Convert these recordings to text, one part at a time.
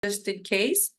just in case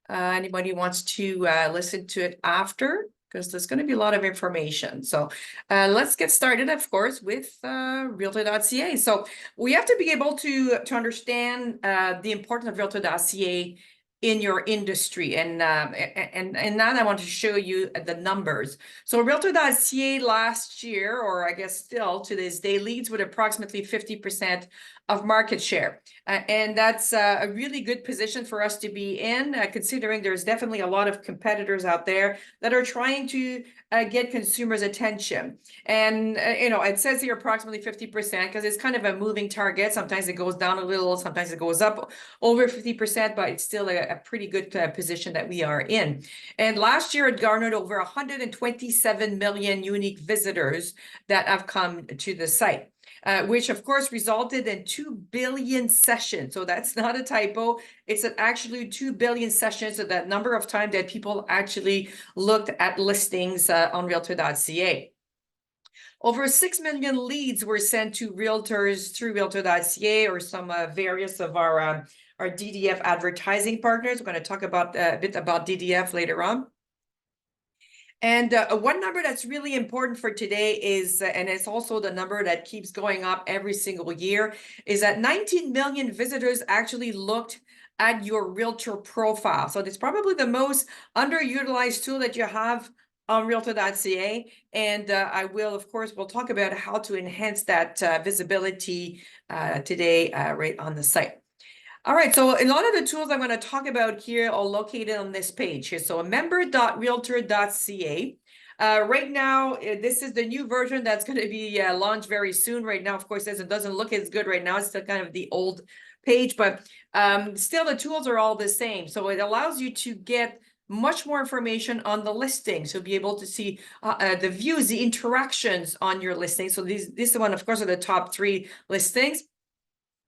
anybody wants to listen to it after, because there's going to be a lot of information. So let's get started, of course, with Realtor.ca. So we have to be able to understand the importance of Realtor.ca in your industry, and now I want to show you the numbers. So Realtor.ca last year, or I guess still to this day, leads with approximately 50% of market share, and that's a really good position for us to be in, considering there's definitely a lot of competitors out there that are trying to get consumers' attention. And it says here approximately 50% because it's kind of a moving target. Sometimes it goes down a little, sometimes it goes up over 50%, but it's still a pretty good position that we are in. And last year it garnered over 127 million unique visitors that have come to the site. Which of course resulted in 2 billion sessions. So that's not a typo. It's actually 2 billion sessions, so that number of times that people actually looked at listings on Realtor.ca. Over 6 million leads were sent to realtors through Realtor.ca or some various of our DDF advertising partners. We're going to talk about a bit about DDF later on. And one number that's really important for today is, and it's also the number that keeps going up every single year, is that 19 million visitors actually looked at your realtor profile. So it's probably the most underutilized tool that you have on Realtor.ca. And of course, we'll talk about how to enhance that visibility today right on the site. All right, so a lot of the tools I'm going to talk about here are located on this page here. So member.realtor.ca. Right now, this is the new version that's going to be launched very soon. Right now, of course, it doesn't look as good right now. It's still kind of the old page, but still the tools are all the same. So it allows you to get much more information on the listing. So be able to see the views, the interactions on your listing. So this one, of course, are the top 3 listings.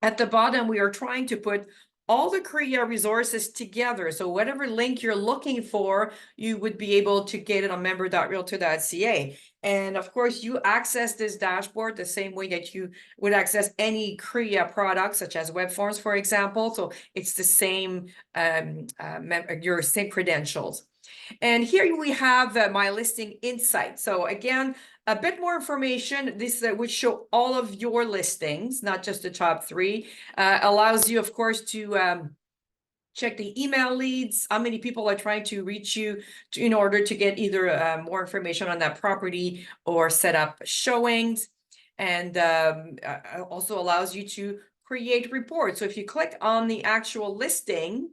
At the bottom, we are trying to put all the CREA resources together. So whatever link you're looking for, you would be able to get it on member.realtor.ca. And of course, you access this dashboard the same way that you would access any CREA product, such as web forms, for example. So it's the same, your same credentials. And here we have my listing insight. So again, a bit more information. This would show all of your listings, not just the top 3. Allows you, of course, to check the email leads, how many people are trying to reach you in order to get either more information on that property or set up showings. And also allows you to create reports. So if you click on the actual listing,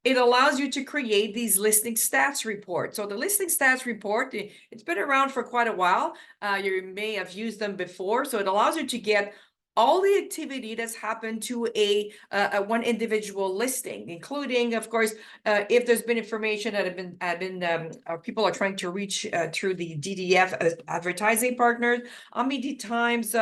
it allows you to create these listing stats reports. So the listing stats report, it's been around for quite a while. You may have used them before. So it allows you to get all the activity that's happened to a one individual listing, including, of course, if there's been information that have been people are trying to reach through the DDF advertising partners, how many times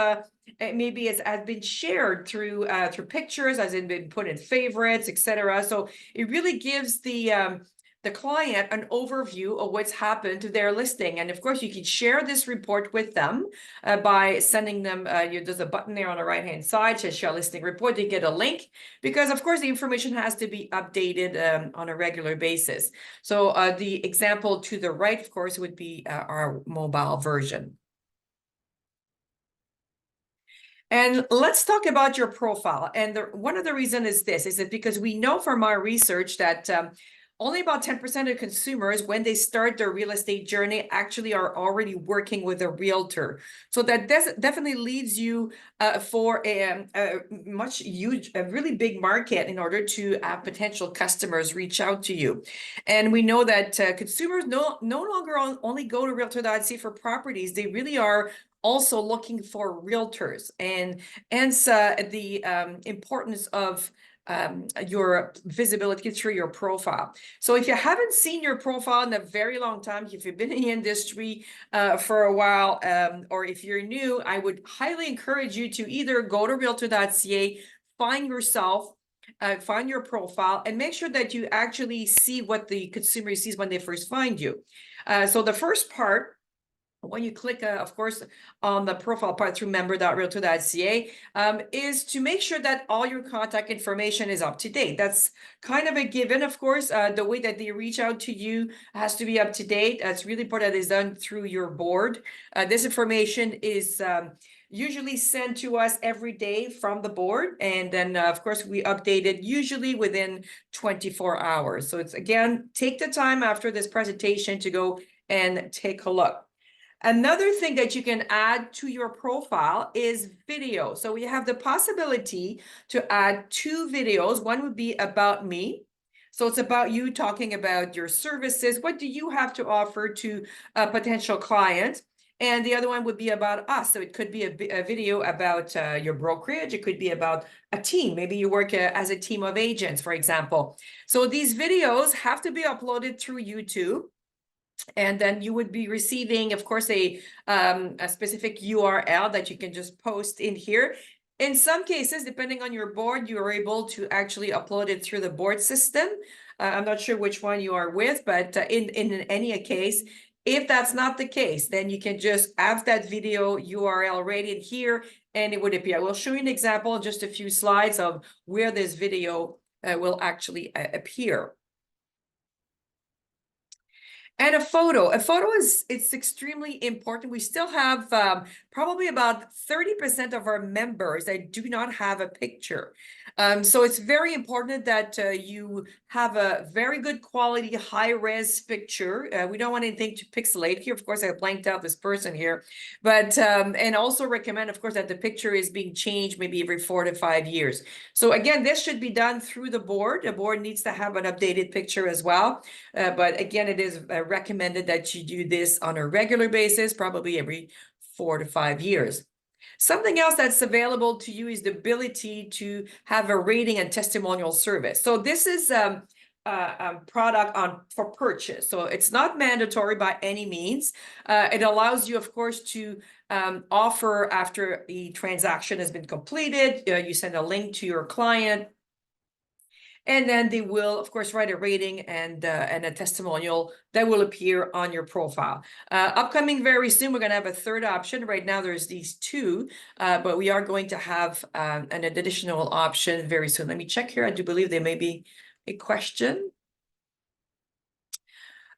maybe it has been shared through pictures, has it been put in favorites, etc. So it really gives the client an overview of what's happened to their listing. And of course, you can share this report with them by sending them, there's a button there on the right-hand side, says share listing report. They get a link because, of course, the information has to be updated on a regular basis. So the example to the right, of course, would be our mobile version. And let's talk about your profile. And one of the reasons is that because we know from our research that only about 10% of consumers, when they start their real estate journey, actually are already working with a realtor. So that definitely leaves you for a really big market in order to have potential customers reach out to you. And we know that consumers no longer only go to Realtor.ca for properties. They really are also looking for realtors, and hence the importance of your visibility through your profile. So if you haven't seen your profile in a very long time, if you've been in the industry for a while, or if you're new, I would highly encourage you to either go to Realtor.ca, find yourself, find your profile, and make sure that you actually see what the consumer sees when they first find you. So the first part when you click, of course, on the profile part through member.realtor.ca, is to make sure that all your contact information is up to date. That's kind of a given, of course. The way that they reach out to you has to be up to date. That's really important that is done through your board. This information is usually sent to us every day from the board. And then, of course, we update it usually within 24 hours. So it's, again, take the time after this presentation to go and take a look. Another thing that you can add to your profile is video. So we have the possibility to add 2 videos. One would be about me. So it's about you talking about your services. What do you have to offer to a potential client? And the other one would be about us. So it could be a video about your brokerage. It could be about a team. Maybe you work as a team of agents, for example. So these videos have to be uploaded through YouTube. And then you would be receiving, of course, a specific URL that you can just post in here. In some cases, depending on your board, you are able to actually upload it through the board system. I'm not sure which one you are with, but in any case, if that's not the case, then you can just have that video URL right in here and it would appear. We'll show you an example in just a few slides of where this video will actually appear. And a photo it's extremely important. We still have probably about 30% of our members that do not have a picture. So it's very important that you have a very good quality, high-res picture. We don't want anything to pixelate here. Of course, I blanked out this person here, but and also recommend, of course, that the picture is being changed maybe every 4 to 5 years. So again, this should be done through the board. The board needs to have an updated picture as well. But again, it is recommended that you do this on a regular basis, probably every 4 to 5 years. Something else that's available to you is the ability to have a rating and testimonial service. So this is a product for purchase. So it's not mandatory by any means. It allows you, of course, to offer after the transaction has been completed. You send a link to your client. And then they will, of course, write a rating and a testimonial that will appear on your profile. Upcoming very soon, we're going to have a third option. Right now, there's these 2, but we are going to have an additional option very soon. Let me check here. I do believe there may be a question.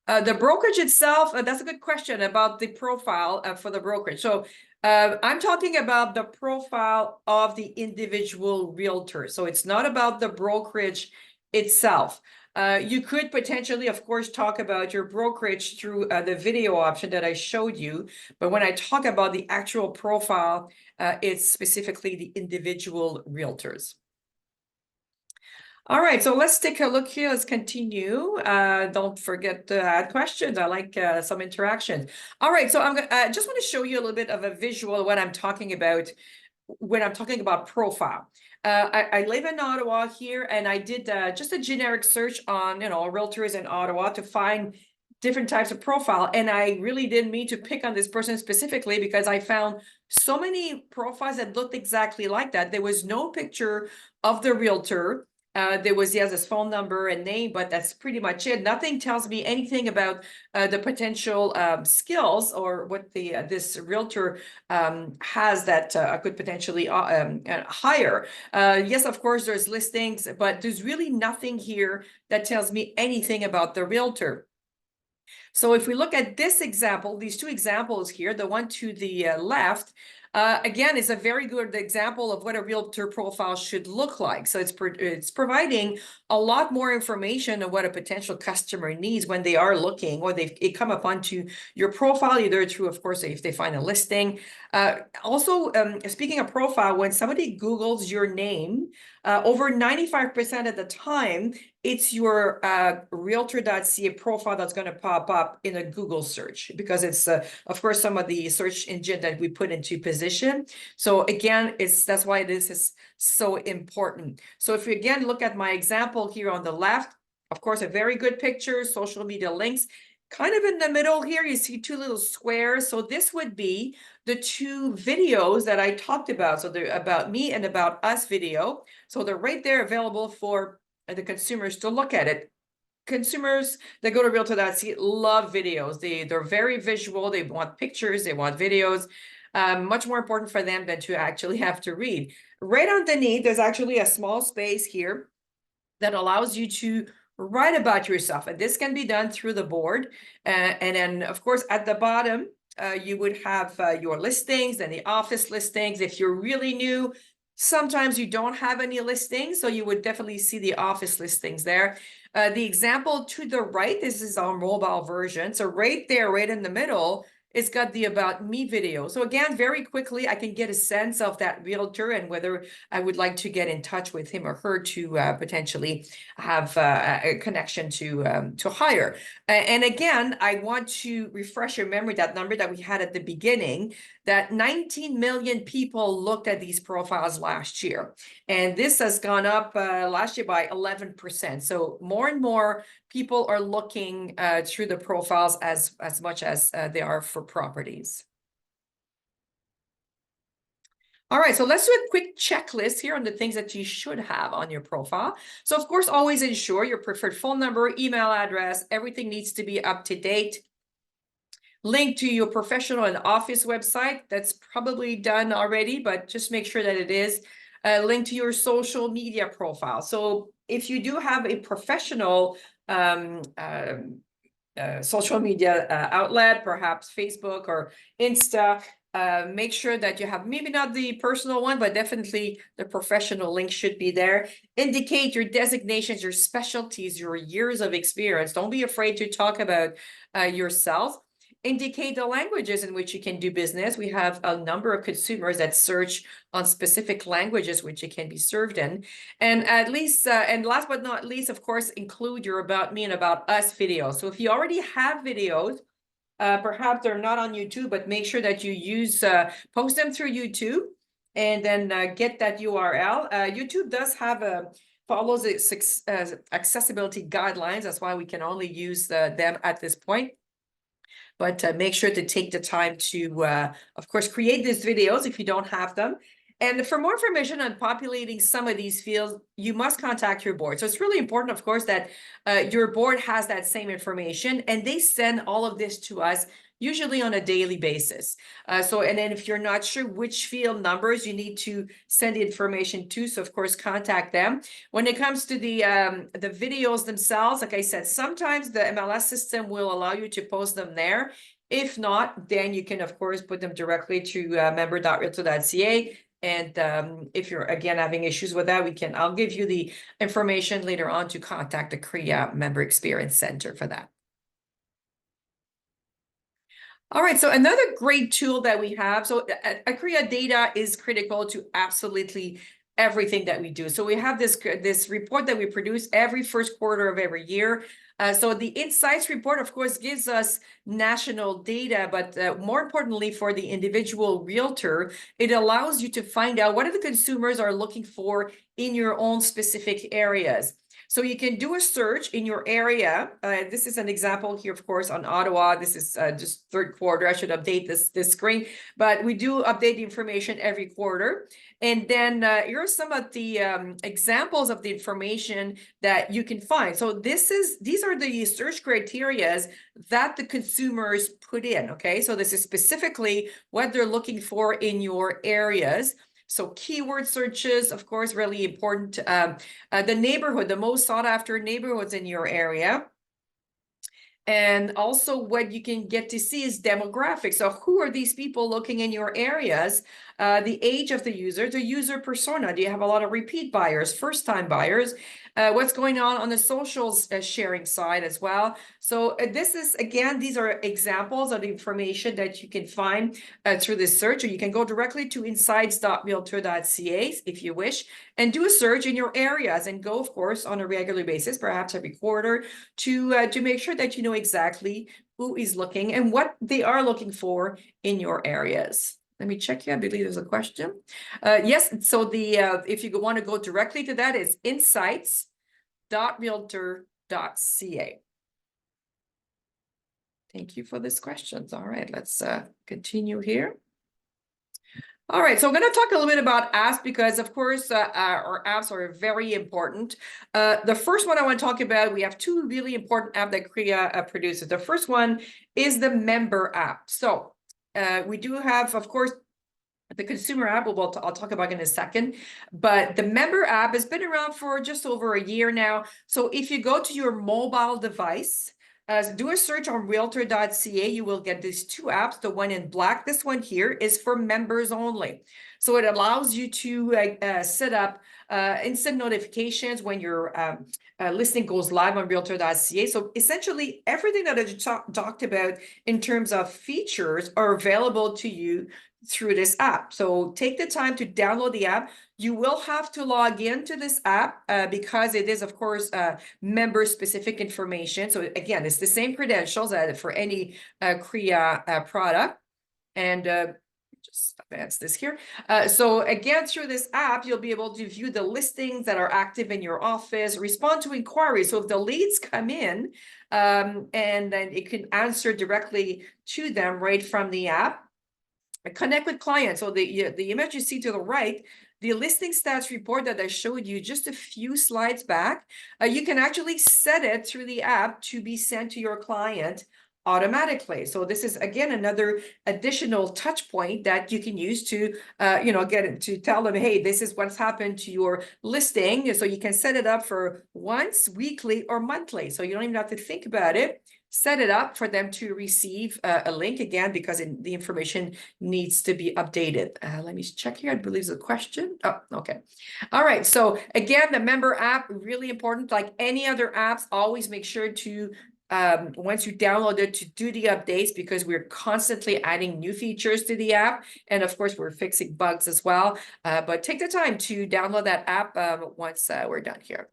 The brokerage itself, that's a good question about the profile for the brokerage. So I'm talking about the profile of the individual realtor. So it's not about the brokerage itself. You could potentially, of course, talk about your brokerage through the video option that I showed you. But when I talk about the actual profile, it's specifically the individual realtors. All right, so let's take a look here. Let's continue. Don't forget to add questions. I like some interaction. All right, so I just want to show you a little bit of a visual of what I'm talking about when I'm talking about profile. I live in Ottawa here, and I did just a generic search on, realtors in Ottawa to find different types of profile. And I really didn't mean to pick on this person specifically because I found so many profiles that looked exactly like that. There was no picture of the realtor. There was, yes, his phone number and name, but that's pretty much it. Nothing tells me anything about the potential skills or what this realtor has that I could potentially hire. Yes, of course, there's listings, but there's really nothing here that tells me anything about the realtor. So if we look at this example, these 2 examples here, the one to the left, again, is a very good example of what a realtor profile should look like. So it's providing a lot more information on what a potential customer needs when they are looking or they come up onto your profile, either through, of course, if they find a listing. Also, speaking of profile, when somebody Googles your name, over 95% of the time, it's your Realtor.ca profile that's going to pop up in a Google search because it's, of course, some of the search engine that we put into position. So again, that's why this is so important. So if you again look at my example here on the left, of course, a very good picture, social media links. Kind of in the middle here, you see 2 little squares. So this would be the 2 videos that I talked about. So they're about me and about us video. So they're right there available for the consumers to look at it. consumers that go to Realtor.ca love videos. They're very visual. They want pictures. They want videos. Much more important for them than to actually have to read. Right underneath, there's actually a small space here that allows you to write about yourself. And this can be done through the board. And then, of course, at the bottom, you would have your listings and the office listings. If you're really new, sometimes you don't have any listings, so you would definitely see the office listings there. The example to the right, this is our mobile version. So right there, right in the middle, it's got the About Me video. So again, very quickly, I can get a sense of that realtor and whether I would like to get in touch with him or her to potentially have a connection to hire. And again, I want to refresh your memory, that number that we had at the beginning, that 19 million people looked at these profiles last year. And this has gone up last year by 11%. So more and more people are looking through the profiles as much as they are for properties. All right, so let's do a quick checklist here on the things that you should have on your profile. So of course, always ensure your preferred phone number, email address, everything needs to be up to date. Link to your professional and office website. That's probably done already, but just make sure that it is. Link to your social media profile. So if you do have a professional social media outlet, perhaps Facebook or Insta, make sure that you have maybe not the personal one, but definitely the professional link should be there. Indicate your designations, your specialties, your years of experience. Don't be afraid to talk about yourself. Indicate the languages in which you can do business. We have a number of consumers that search on specific languages which it can be served in. And at least, and last but not least, of course, include your About Me and About Us videos. So if you already have videos, perhaps they're not on YouTube, but make sure that you use, post them through YouTube and then get that URL. YouTube does have follows its accessibility guidelines. That's why we can only use them at this point. But make sure to take the time to, of course, create these videos if you don't have them. And for more information on populating some of these fields, you must contact your board. So it's really important, of course, that your board has that same information and they send all of this to us usually on a daily basis. And then if you're not sure which field numbers you need to send the information to, so of course, contact them. When it comes to the videos themselves, like I said, sometimes the MLS system will allow you to post them there. If not, then you can, of course, put them directly to member.realtor.ca. And if you're, again, having issues with that, I'll give you the information later on to contact the CREA Member Experience Center for that. All right, so another great tool that we have, so CREA data is critical to absolutely everything that we do. So we have this report that we produce every first quarter of every year. So the Insights report, of course, gives us national data, but more importantly for the individual realtor, it allows you to find out what are the consumers are looking for in your own specific areas. So you can do a search in your area. This is an example here, of course, on Ottawa. This is just third quarter. I should update this screen, but we do update the information every quarter. And then here are some of the examples of the information that you can find. So these are the search criteria that the consumers put in. Okay, so this is specifically what they're looking for in your areas. So keyword searches, of course, really important. The neighborhood, the most sought after neighborhoods in your area. And also what you can get to see is demographics. So who are these people looking in your areas? The age of the user persona. Do you have a lot of repeat buyers, first-time buyers? What's going on the socials sharing side as well? So this is, again, these are examples of the information that you can find through this search, or you can go directly to insights.realtor.ca if you wish, and do a search in your areas and go, of course, on a regular basis, perhaps every quarter, to make sure that you know exactly who is looking and what they are looking for in your areas. Let me check here. I believe there's a question. Yes, so if you want to go directly to that, it's insights.realtor.ca. Thank you for this questions. All right, let's continue here. All right, so I'm going to talk a little bit about apps because, of course, our apps are very important. The first one I want to talk about, we have two really important apps that CREA produces. The first one is the member app. So we do have, of course, the consumer app, I'll talk about in a second, but the member app has been around for just over a year now. So if you go to your mobile device, do a search on Realtor.ca, you will get these two apps. The one in black, this one here, is for members only. So it allows you to set up instant notifications when your listing goes live on Realtor.ca. So essentially, everything that I talked about in terms of features are available to you through this app. So take the time to download the app. You will have to log into this app because it is, of course, member specific information. So again, it's the same credentials for any CREA product. And just advance this here. So again, through this app, you'll be able to view the listings that are active in your office, respond to inquiries. So if the leads come in, and then it can answer directly to them right from the app. Connect with clients. So the image you see to the right, the listing stats report that I showed you just a few slides back, you can actually set it through the app to be sent to your client automatically. So this is again another additional touch point that you can use to get to tell them, hey, this is what's happened to your listing. So you can set it up for once, weekly, or monthly. So you don't even have to think about it. Set it up for them to receive a link again because the information needs to be updated. Let me check here. I believe it's a question. Oh, okay. All right. So again, the member app, really important. Like any other apps, always make sure to once you download it, to do the updates because we're constantly adding new features to the app. And of course, we're fixing bugs as well. But take the time to download that app once we're done here.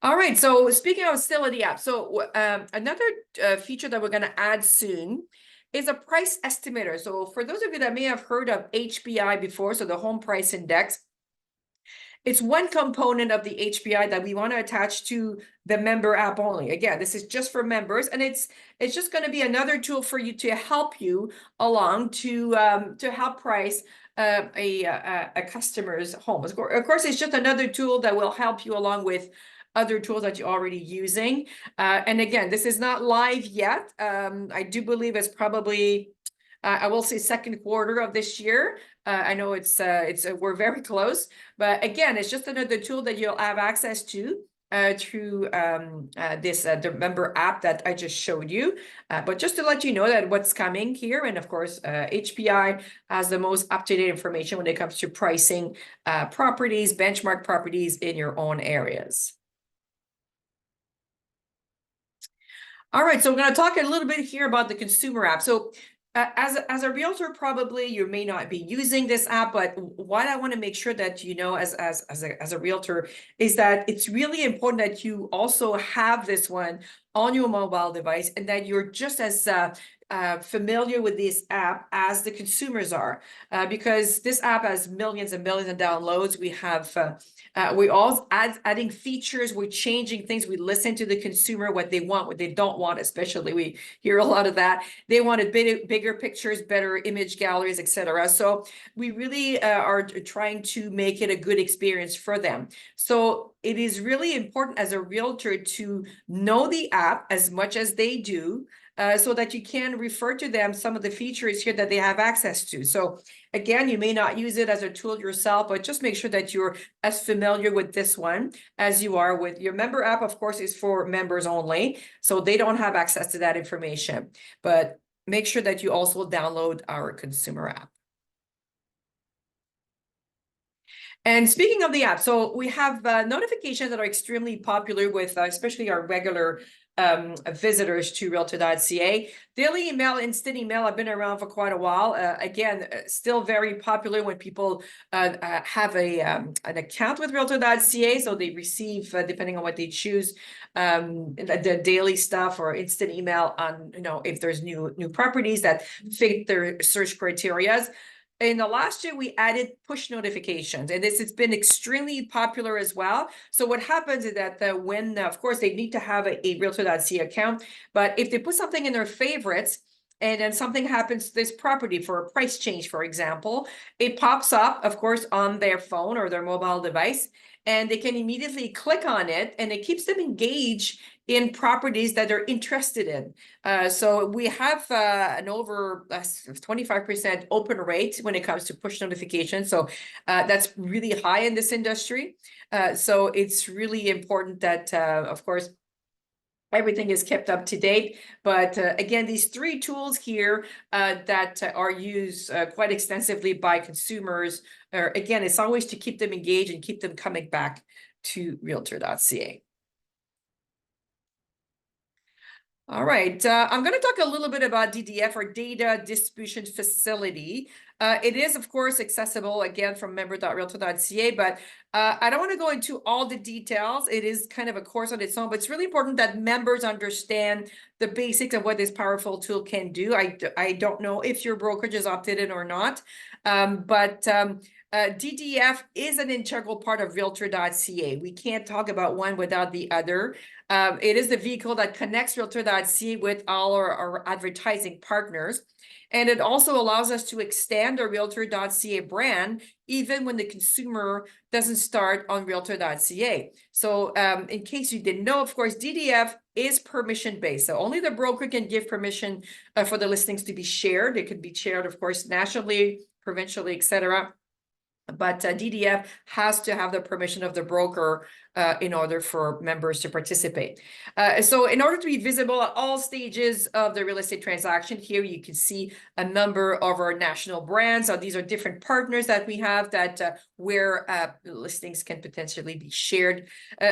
All right, so speaking of still of the app, so another feature that we're going to add soon is a price estimator. So for those of you that may have heard of HPI before, so the home price index, it's one component of the HPI that we want to attach to the member app only. Again, this is just for members, and it's just going to be another tool for you to help you along to help price a customer's home. Of course, it's just another tool that will help you along with other tools that you're already using. And again, this is not live yet. I do believe it's probably, I will say second quarter of this year. I know we're very close, but again, it's just another tool that you'll have access to through the member app that I just showed you. But just to let you know that what's coming here, and of course, HPI has the most up-to-date information when it comes to pricing properties, benchmark properties in your own areas. All right, so I'm going to talk a little bit here about the consumer app. So as a realtor, probably you may not be using this app, but what I want to make sure that you know as a realtor is that it's really important that you also have this one on your mobile device and that you're just as familiar with this app as the consumers are, because this app has millions and millions of downloads. We all adding features, we're changing things, we listen to the consumer, what they want, what they don't want, especially we hear a lot of that. They wanted bigger pictures, better image galleries, etc. So we really are trying to make it a good experience for them. So it is really important as a realtor to know the app as much as they do, so that you can refer to them some of the features here that they have access to. So again, you may not use it as a tool yourself, but just make sure that you're as familiar with this one as you are with your member app. Of course, is for members only, so they don't have access to that information. But make sure that you also download our consumer app. And speaking of the app, so we have notifications that are extremely popular with especially our regular visitors to Realtor.ca. Daily email, instant email have been around for quite a while. Again, still very popular when people have an account with Realtor.ca, so they receive, depending on what they choose, the daily stuff or instant email on, if there's new properties that fit their search criteria. In the last year, we added push notifications, and it's been extremely popular as well. So what happens is that when, of course, they need to have a Realtor.ca account, but if they put something in their favorites, and then something happens to this property for a price change, for example, it pops up, of course, on their phone or their mobile device, and they can immediately click on it, and it keeps them engaged in properties that they're interested in. So we have an over 25% open rate when it comes to push notifications. So that's really high in this industry. So it's really important that, of course, everything is kept up to date. But again, these three tools here that are used quite extensively by consumers, again, it's always to keep them engaged and keep them coming back to Realtor.ca. All right, I'm going to talk a little bit about DDF, or Data Distribution Facility. It is, of course, accessible, again, from member.realtor.ca, but I don't want to go into all the details. It is kind of a course on its own, but it's really important that members understand the basics of what this powerful tool can do. I don't know if your brokerage is opted in or not, but DDF is an integral part of Realtor.ca. We can't talk about one without the other. It is the vehicle that connects Realtor.ca with all our advertising partners. And it also allows us to extend our Realtor.ca brand, even when the consumer doesn't start on Realtor.ca. So in case you didn't know, of course, DDF is permission-based. So only the broker can give permission for the listings to be shared. It could be shared, of course, nationally, provincially, etc. But DDF has to have the permission of the broker in order for members to participate. So in order to be visible at all stages of the real estate transaction, here you can see a number of our national brands. So these are different partners that we have that where listings can potentially be shared.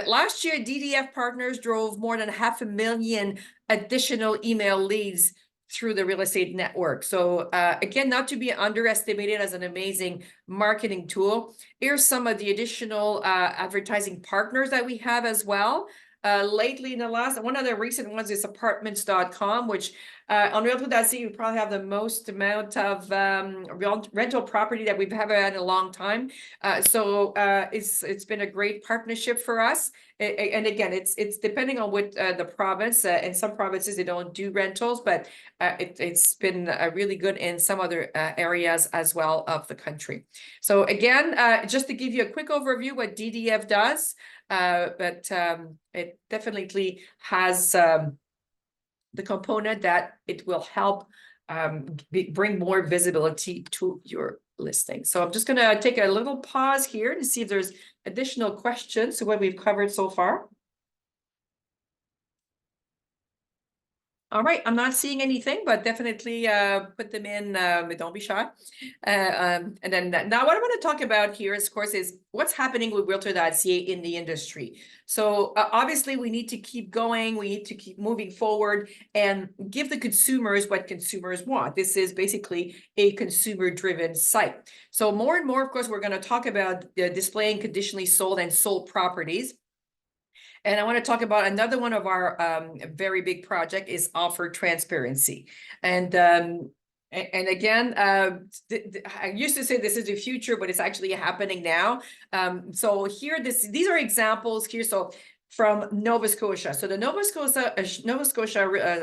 Last year, DDF partners drove more than 500,000 additional email leads through the real estate network. So again, not to be underestimated as an amazing marketing tool. Here's some of the additional advertising partners that we have as well. Lately, in the last, one of the recent ones is apartments.com, which on Realtor.ca, you probably have the most amount of rental property that we've ever had in a long time. So it's been a great partnership for us. And again, it's depending on what the province. In some provinces, they don't do rentals, but it's been really good in some other areas as well of the country. So again, just to give you a quick overview what DDF does, but it definitely has the component that it will help bring more visibility to your listing. So I'm just going to take a little pause here to see if there's additional questions to what we've covered so far. All right, I'm not seeing anything, but definitely put them in, don't be shy. And then now what I want to talk about here, of course, is what's happening with Realtor.ca in the industry. So obviously we need to keep going, we need to keep moving forward and give the consumers what consumers want. This is basically a consumer-driven site. So more and more, of course, we're going to talk about displaying conditionally sold and sold properties. And I want to talk about another one of our very big project is offer transparency. And again, I used to say this is the future, but it's actually happening now. So here, these are examples here. So from Nova Scotia. So the Nova Scotia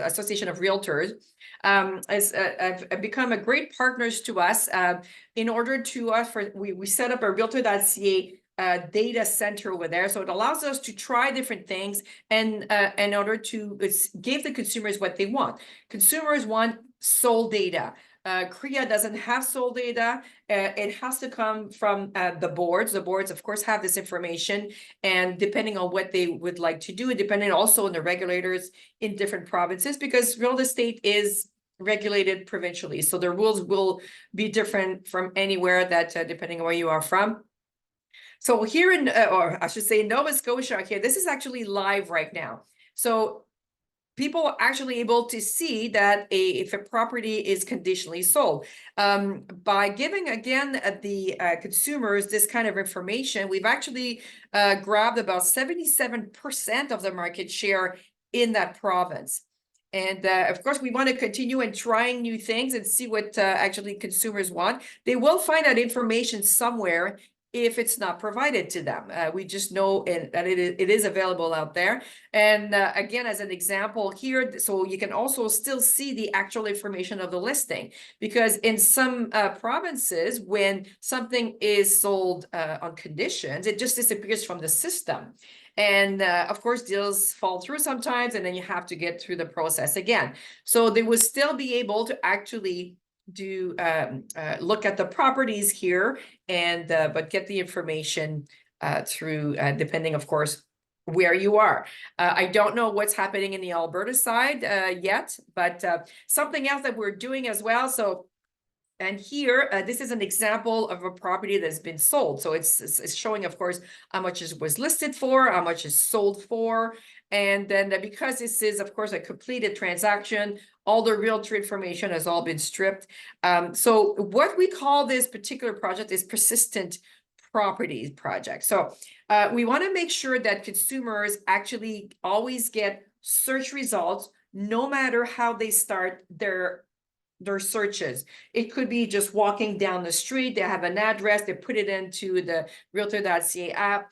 Association of Realtors have become a great partners to us in order to offer, we set up a Realtor.ca data center over there. So it allows us to try different things and in order to give the consumers what they want. Consumers want sold data. CREA doesn't have sold data. It has to come from the boards. The boards, of course, have this information. And depending on what they would like to do, and depending also on the regulators in different provinces, because real estate is regulated provincially. So the rules will be different from anywhere that depending on where you are from. So here in, or I should say Nova Scotia here, this is actually live right now. So people are actually able to see that if a property is conditionally sold. By giving, again, the consumers this kind of information, we've actually grabbed about 77% of the market share in that province. And of course, we want to continue and trying new things and see what actually consumers want. They will find that information somewhere if it's not provided to them. We just know that it is available out there. And again, as an example here, so you can also still see the actual information of the listing, because in some provinces, when something is sold on conditions, it just disappears from the system. And of course, deals fall through sometimes, and then you have to get through the process again. So they would still be able to actually do look at the properties here, and but get the information through depending, of course, where you are. I don't know what's happening in the Alberta side yet, but something else that we're doing as well. So, and here, this is an example of a property that's been sold. So it's showing, of course, how much it was listed for, how much is sold for. And then because this is, of course, a completed transaction, all the realtor information has all been stripped. So what we call this particular project is persistent properties project. So we want to make sure that consumers actually always get search results, no matter how they start their searches. It could be just walking down the street, they have an address, they put it into the Realtor.ca app.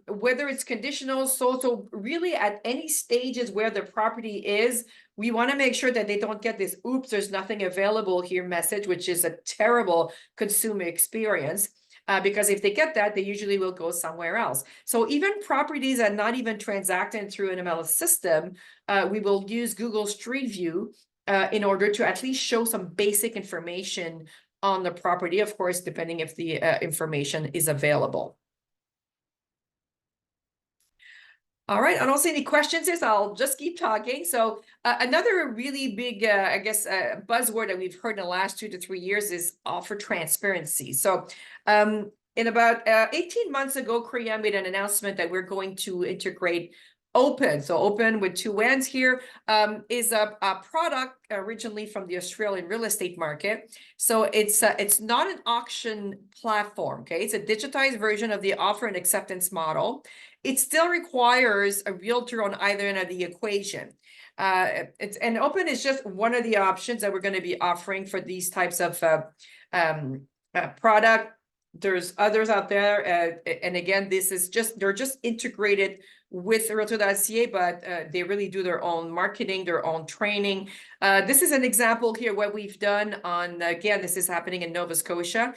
Whether it's conditional, so really at any stages where the property is, we want to make sure that they don't get this "oops, there's nothing available here" message, which is a terrible consumer experience. Because if they get that, they usually will go somewhere else. So even properties that are not even transacted through an MLS system, we will use Google Street View in order to at least show some basic information on the property, of course, depending if the information is available. All right, I don't see any questions here, so I'll just keep talking. So another really big, I guess, buzzword that we've heard in the last 2 to 3 years is offer transparency. So in about 18 months ago, CREA made an announcement that we're going to integrate Open. So Open with 2 N's here is a product originally from the Australian real estate market. So it's not an auction platform, okay? It's a digitized version of the offer and acceptance model. It still requires a realtor on either end of the equation. And Open is just one of the options that we're going to be offering for these types of product. There's others out there, and again, this is they're just integrated with Realtor.ca, but they really do their own marketing, their own training. This is an example here what we've done on, again, this is happening in Nova Scotia.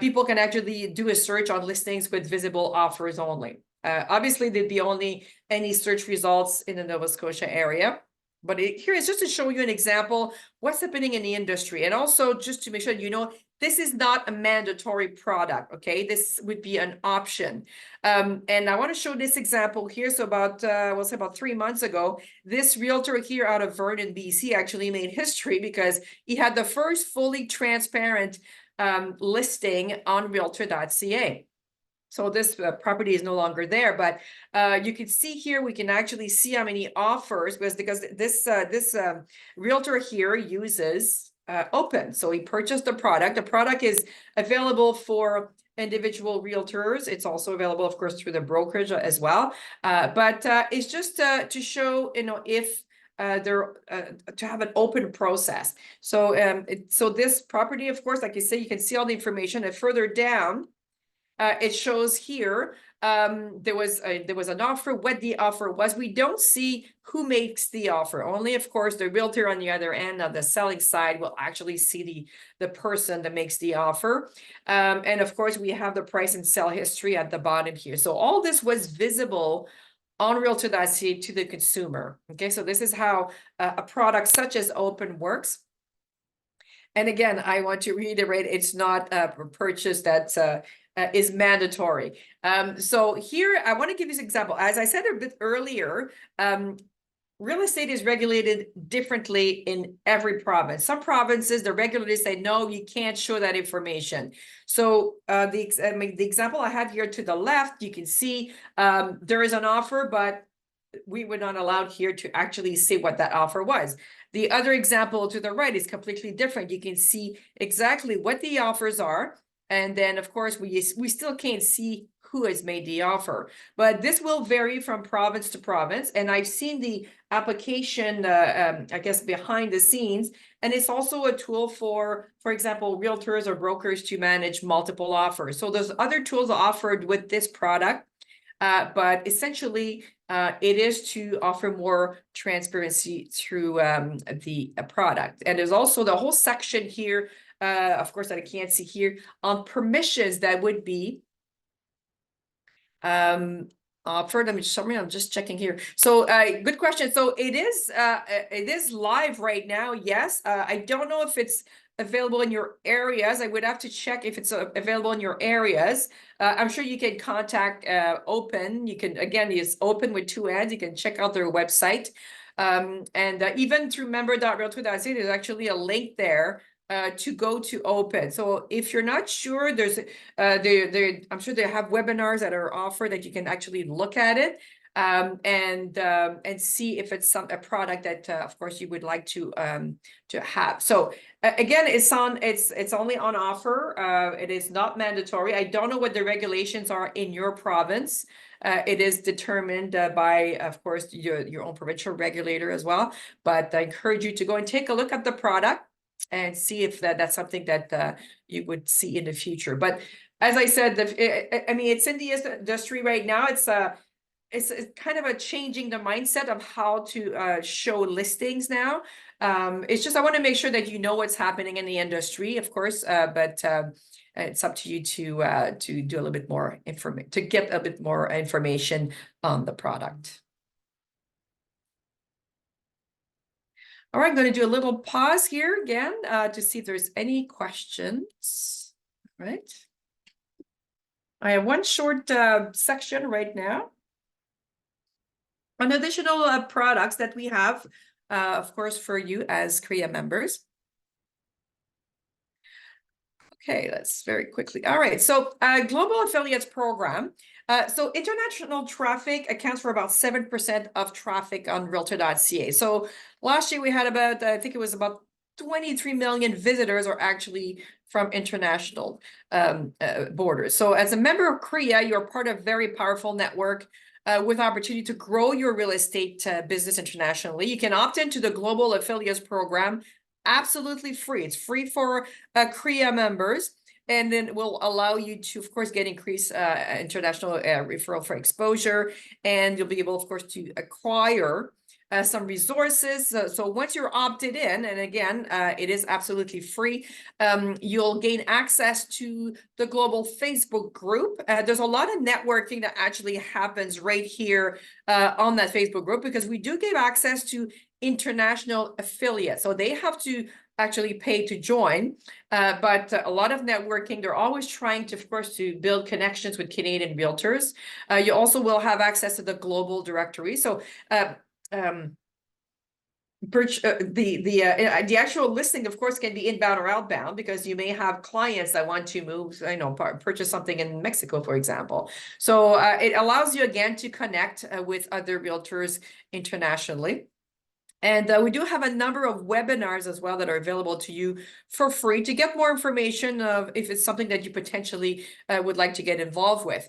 People can actually do a search on listings with visible offers only. Obviously, there'd be only any search results in the Nova Scotia area. But here is just to show you an example, what's happening in the industry. And also just to make sure you know, this is not a mandatory product, okay? This would be an option. And I want to show this example here. So about, we'll say about 3 months ago, this realtor here out of Vernon, BC actually made history because he had the first fully transparent listing on Realtor.ca. So this property is no longer there, but you can see here, we can actually see how many offers, because this realtor here uses Open. So he purchased the product. The product is available for individual realtors. It's also available, of course, through the brokerage as well. But it's just to show, you know, if they're to have an open process. So so this property, of course, like you say, you can see all the information. And further down, it shows here there was an offer, what the offer was. We don't see who makes the offer. Only, of course, the realtor on the other end of the selling side will actually see the person that makes the offer. And of course, we have the price and sell history at the bottom here. So all this was visible on Realtor.ca to the consumer. Okay, so this is how a product such as Open works. And again, I want to reiterate, it's not a purchase that is mandatory. So here, I want to give you an example. As I said a bit earlier, real estate is regulated differently in every province. Some provinces, the regulators say, no, you can't show that information. So the example I have here to the left, you can see there is an offer, but we were not allowed here to actually see what that offer was. The other example to the right is completely different. You can see exactly what the offers are. And then, of course, we still can't see who has made the offer. But this will vary from province to province. And I've seen the application, I guess, behind the scenes. And it's also a tool for example, realtors or brokers to manage multiple offers. So there's other tools offered with this product. But essentially, it is to offer more transparency through the product. And there's also the whole section here, of course, that I can't see here, on permissions that would be offered. I'm just checking here. So good question. So it is live right now. Yes. I don't know if it's available in your areas. I would have to check if it's available in your areas. I'm sure you can contact Open. You can, again, use Open with 2 N's. You can check out their website. And even through member.realtor.ca, there's actually a link there to go to Open. So if you're not sure, there's I'm sure they have webinars that are offered that you can actually look at it and see if it's a product that of course you would like to have. So again, it's only on offer. It is not mandatory. I don't know what the regulations are in your province. It is determined by, of course, your own provincial regulator as well. But I encourage you to go and take a look at the product and see if that's something that you would see in the future. But as I said, I mean, it's in the industry right now. It's kind of changing the mindset of how to show listings now. It's just I want to make sure that you know what's happening in the industry, of course, but it's up to you to do a little bit more information, to get a bit more information on the product. All right, I'm going to do a little pause here again to see if there's any questions. All right. I have one short section right now on additional products that we have, of course, for you as CREA members. Okay, let's very quickly. All right, so Global Affiliates Program. So international traffic accounts for about 7% of traffic on Realtor.ca. So last year we had about, I think it was about 23 million visitors are actually from international borders. So as a member of CREA, you're part of a very powerful network with opportunity to grow your real estate business internationally. You can opt into the Global Affiliates Program absolutely free. It's free for CREA members, and then will allow you to, of course, get increased international referral for exposure, and you'll be able, of course, to acquire some resources. So once you're opted in, and again, it is absolutely free, you'll gain access to the global Facebook group. There's a lot of networking that actually happens right here on that Facebook group, because we do give access to international affiliates. So they have to actually pay to join, but a lot of networking. They're always trying to, of course, to build connections with Canadian realtors. You also will have access to the global directory. So the actual listing, of course, can be inbound or outbound, because you may have clients that want to move, purchase something in Mexico, for example. So it allows you again to connect with other realtors internationally. And we do have a number of webinars as well that are available to you for free to get more information of if it's something that you potentially would like to get involved with.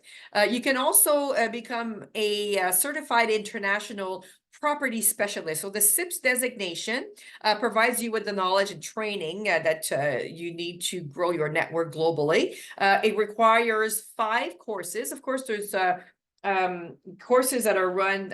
You can also become a certified international property specialist. So the CIPS designation provides you with the knowledge and training that you need to grow your network globally. It requires 5 courses. Of course, there's courses that are run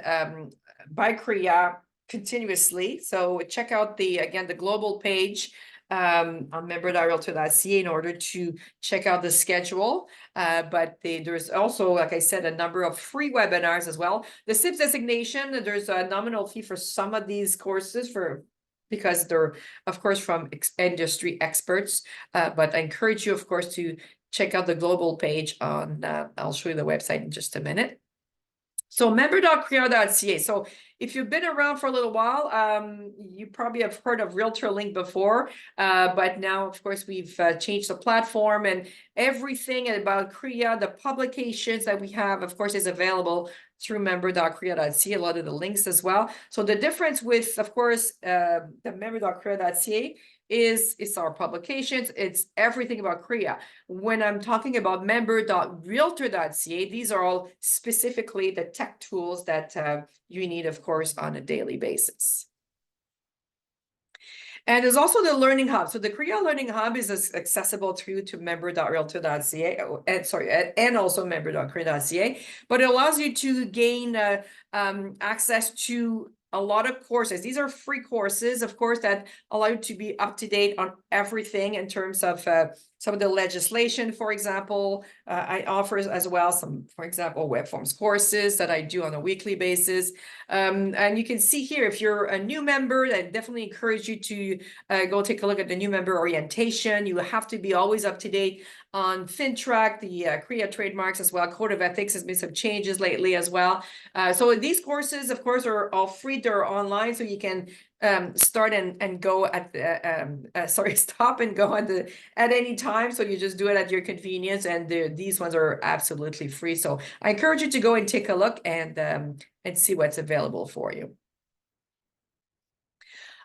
by CREA continuously. So check out the global page on member.realtor.ca in order to check out the schedule. But there's also, like I said, a number of free webinars as well. The CIPS designation, there's a nominal fee for some of these courses because they're, of course, from industry experts. But I encourage you, of course, to check out the global page on, I'll show you the website in just a minute. So member.crea.ca. So if you've been around for a little while, you probably have heard of Realtor Link before, but now, of course, we've changed the platform, and everything about CREA, the publications that we have, of course, is available through member.crea.ca, a lot of the links as well. So the difference with, of course, the member.crea.ca is it's our publications, it's everything about CREA. When I'm talking about member.realtor.ca, these are all specifically the tech tools that you need, of course, on a daily basis. And there's also the Learning Hub. So the CREA Learning Hub is accessible to member.realtor.ca, and also member.crea.ca, but it allows you to gain access to a lot of courses. These are free courses, of course, that allow you to be up to date on everything in terms of some of the legislation, for example. I offer as well some, for example, web forms courses that I do on a weekly basis. And you can see here, if you're a new member, I definitely encourage you to go take a look at the new member orientation. You have to be always up to date on FinTrack, the CREA trademarks as well. Code of Ethics has made some changes lately as well. So these courses, of course, are all free. They're online, so you can start and go at stop and go at any time. So you just do it at your convenience, and these ones are absolutely free. So I encourage you to go and take a look and see what's available for you.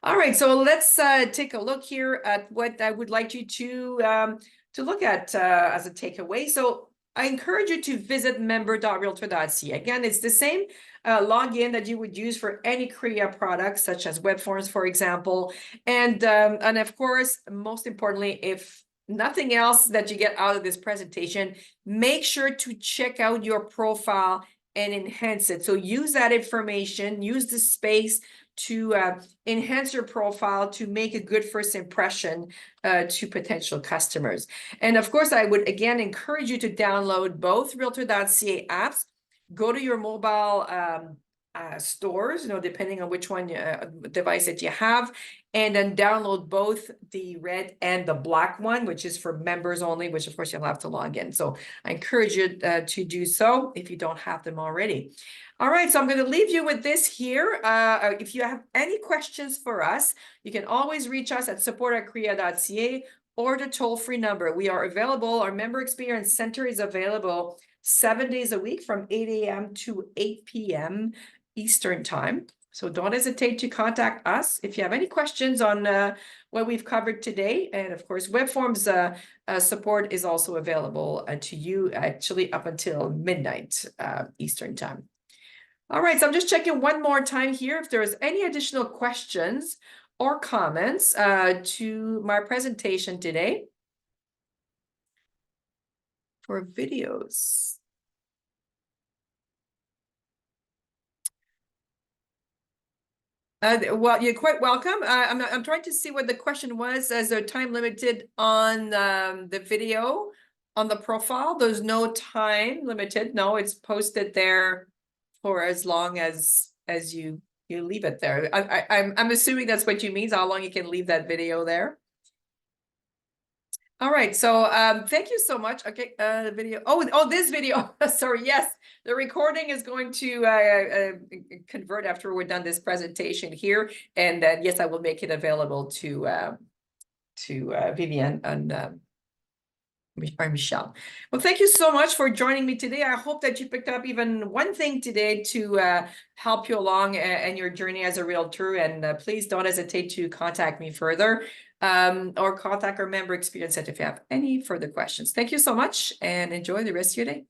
All right, so let's take a look here at what I would like you to look at as a takeaway. So I encourage you to visit member.realtor.ca. Again, it's the same login that you would use for any CREA products, such as web forms, for example. And of course, most importantly, if nothing else that you get out of this presentation, make sure to check out your profile and enhance it. So use that information, use the space to enhance your profile, to make a good first impression to potential customers. And of course, I would again encourage you to download both Realtor.ca apps. Go to your mobile stores, depending on which one device that you have, and then download both the red and the black one, which is for members only, which of course you'll have to log in. So I encourage you to do so if you don't have them already. All right, so I'm going to leave you with this here. If you have any questions for us, you can always reach us at support@crea.ca or the toll-free number. We are available. Our Member Experience Center is available 7 days a week from 8 a.m. to 8 p.m. Eastern Time. So don't hesitate to contact us if you have any questions on what we've covered today. And of course, web forms support is also available to you actually up until midnight Eastern Time. All right, so I'm just checking one more time here if there's any additional questions or comments to my presentation today for videos. Well, you're quite welcome. I'm trying to see what the question was. As they're time limited on the video on the profile, there's no time limited. No, it's posted there for as long as you leave it there. I'm assuming that's what you mean, how long you can leave that video there. All right, so thank you so much. Okay, the video. Oh, this video. Sorry, yes, the recording is going to convert after we're done this presentation here, and yes, I will make it available to Vivian and or Michelle. Well, thank you so much for joining me today. I hope that you picked up even one thing today to help you along in your journey as a realtor. And please don't hesitate to contact me further or contact our Member Experience Center if you have any further questions. Thank you so much and enjoy the rest of your day.